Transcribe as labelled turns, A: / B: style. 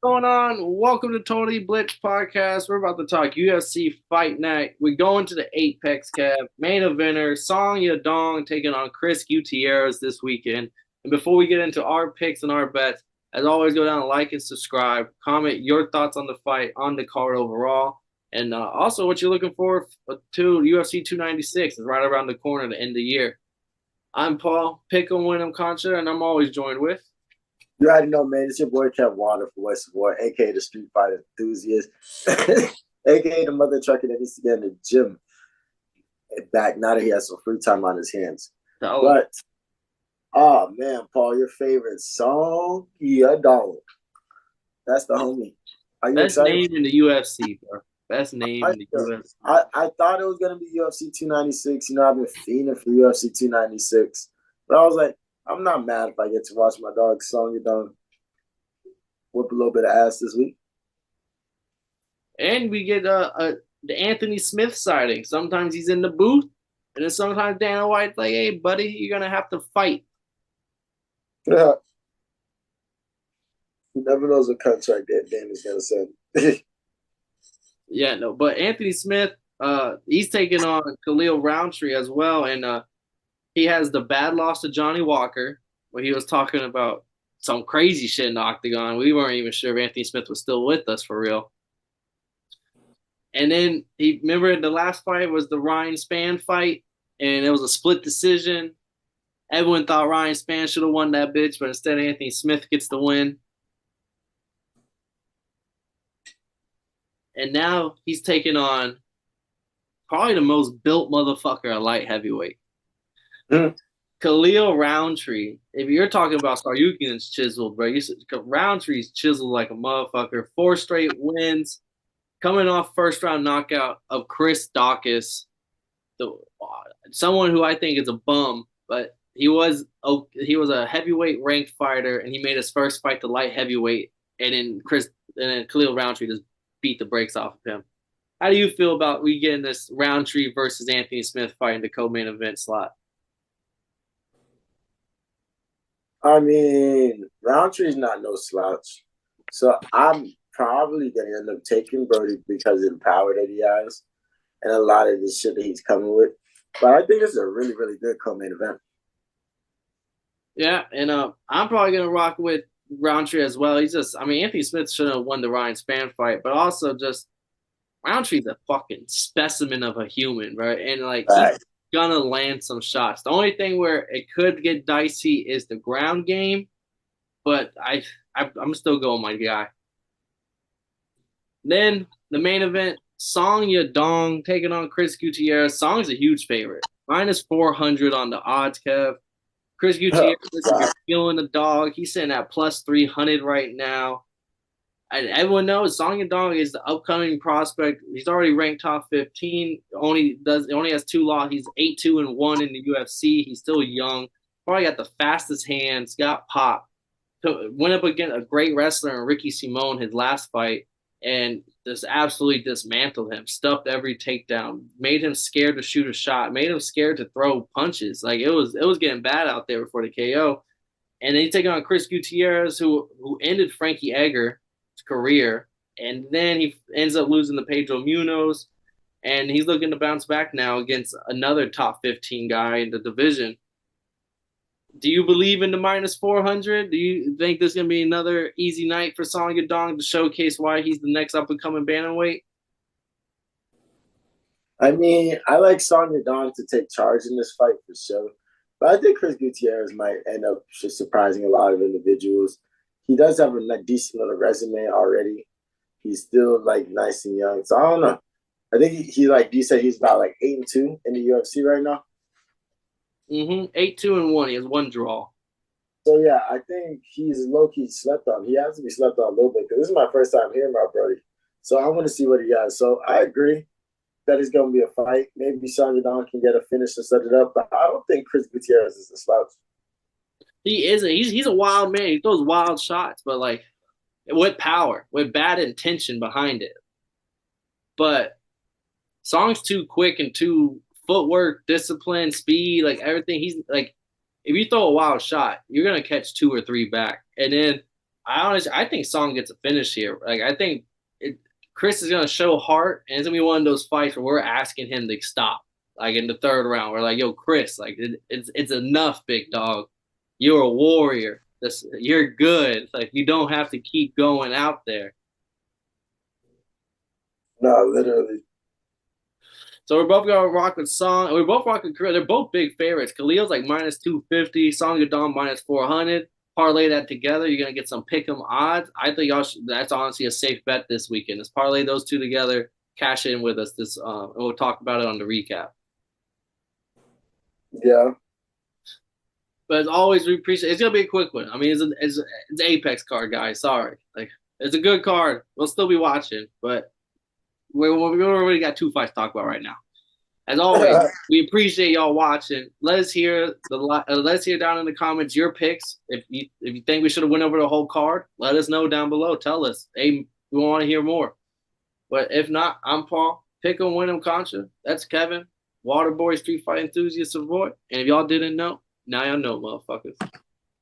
A: going on? Welcome to Totally Blitz Podcast. We're about to talk UFC Fight Night. We go into the Apex Cab main eventer, Song Yadong taking on Chris Gutierrez this weekend. And before we get into our picks and our bets, as always, go down and like and subscribe. Comment your thoughts on the fight, on the card overall, and also what you're looking for to UFC 296 is right around the corner to end the year. I'm Paul, pick 'em, win 'em, Concha, and I'm always joined with.
B: You already know, man. It's your boy Kev Water for West War, aka the Street Fighter Enthusiast, aka the mother trucker that needs to get in the gym back now that he has some free time on his hands. But oh man, Paul, your favorite song? Yadong. That's the homie.
A: Are you Best excited? Name in the UFC, bro. Best name in the UFC.
B: I thought it was gonna be UFC 296. You know, I've been fiending for UFC 296, but I was like, I'm not mad if I get to watch my dog Song Yadong whip a little bit of ass this week.
A: And we get the Anthony Smith sighting. Sometimes he's in the booth, and then sometimes Dana White's like, "Hey, buddy, you're gonna have to fight."
B: Yeah. You never knows what contract that Dana's gonna send.
A: Yeah, no, but Anthony Smith, he's taking on Khalil Roundtree as well, and he has the bad loss to Johnny Walker, where he was talking about some crazy shit in the octagon. We weren't even sure if Anthony Smith was still with us for real. And then remember the last fight was the Ryan Spann fight, and it was a split decision. Everyone thought Ryan Spann should have won that bitch, but instead Anthony Smith gets the win. And now he's taking on probably the most built motherfucker at light heavyweight. Khalil Roundtree. If you're talking about Saryukin's chiseled, bro, Roundtree's chiseled like a motherfucker. 4 straight wins, coming off first round knockout of Chris Daukaus, someone who I think is a bum, but he was a heavyweight ranked fighter, and he made his first fight to light heavyweight, and then Khalil Roundtree just beat the brakes off of him. How do you feel about we getting this Roundtree versus Anthony Smith fight in the co-main event slot?
B: I mean, Roundtree's not no slouch. So I'm probably going to end up taking Brody because of the power that he has and a lot of the shit that he's coming with. But I think it's a really, really good co-main event.
A: Yeah, and I'm probably going to rock with Roundtree as well. Anthony Smith should have won the Ryan Spann fight, but also just Roundtree's a fucking specimen of a human, right? And he's gonna land some shots. The only thing where it could get dicey is the ground game, but I'm still going my guy. Then the main event, Song Yadong taking on Chris Gutierrez. Song's a huge favorite, -400 on the odds, Kev. Chris Gutierrez, if you're feeling the dog, he's sitting at +300 right now. And everyone knows Song Yadong is the upcoming prospect. He's already ranked top 15. Only has 2 losses. He's 8-2-1 in the UFC. He's still young. Probably got the fastest hands. Got pop. Went up against a great wrestler in Ricky Simone his last fight, and just absolutely dismantled him. Stuffed every takedown. Made him scared to shoot a shot. Made him scared to throw punches. Like it was getting bad out there before the KO. And then he's taking on Chris Gutierrez, who ended Frankie Edgar's career, and then he ends up losing to Pedro Munoz, and he's looking to bounce back now against another top 15 guy in the division. Do you believe in the -400? Do you think this is going to be another easy night for Song Yadong to showcase why he's the next up-and-coming bantamweight?
B: I mean, I like Song Yadong to take charge in this fight for sure, but I think Chris Gutierrez might end up just surprising a lot of individuals. He does have a decent little resume already. He's still nice and young. So I don't know. I think he you said he's about 8-2 in the UFC right now.
A: 8-2-1. He has 1 draw.
B: So yeah, I think he's low-key slept on. He has to be slept on a little bit because this is my first time hearing about Brody. So I want to see what he has. So I agree that it's going to be a fight. Maybe Song Yadong can get a finish and set it up, but I don't think Chris Gutierrez is a slouch.
A: He isn't. He's a wild man. He throws wild shots, but with power, with bad intention behind it. But Song's too quick and too footwork, discipline, speed, everything. He's if you throw a wild shot, you're gonna catch 2 or 3 back. And then I think Song gets a finish here. Like I think Chris is gonna show heart, and it's gonna be one of those fights where we're asking him to stop. Like in the third round, we're like, "Yo, Chris, like it's enough, big dog. You're a warrior. You're good. Like you don't have to keep going out there."
B: No, literally.
A: So we're both gonna rock with Song. We're both rocking Khalil. They're both big favorites. Khalil's like minus 250. Song Yadong minus 400. Parlay that together, you're gonna get some pick'em odds. I think y'all should, that's honestly a safe bet this weekend. Let's parlay those two together. Cash in with us this, and we'll talk about it on the recap.
B: Yeah.
A: But as always, we appreciate. It's gonna be a quick one. I mean, it's Apex card, guys. Sorry, like it's a good card. We'll still be watching, but we already got two fights to talk about right now. As always, we appreciate y'all watching. Let us hear down in the comments your picks. If you think we should have went over the whole card, let us know down below. Tell us, hey, we want to hear more. But if not, I'm Paul. Pick 'em, win 'em, Concha. That's Kevin, Waterboy, Street Fight Enthusiast Savoy. And if y'all didn't know, now y'all know, motherfuckers.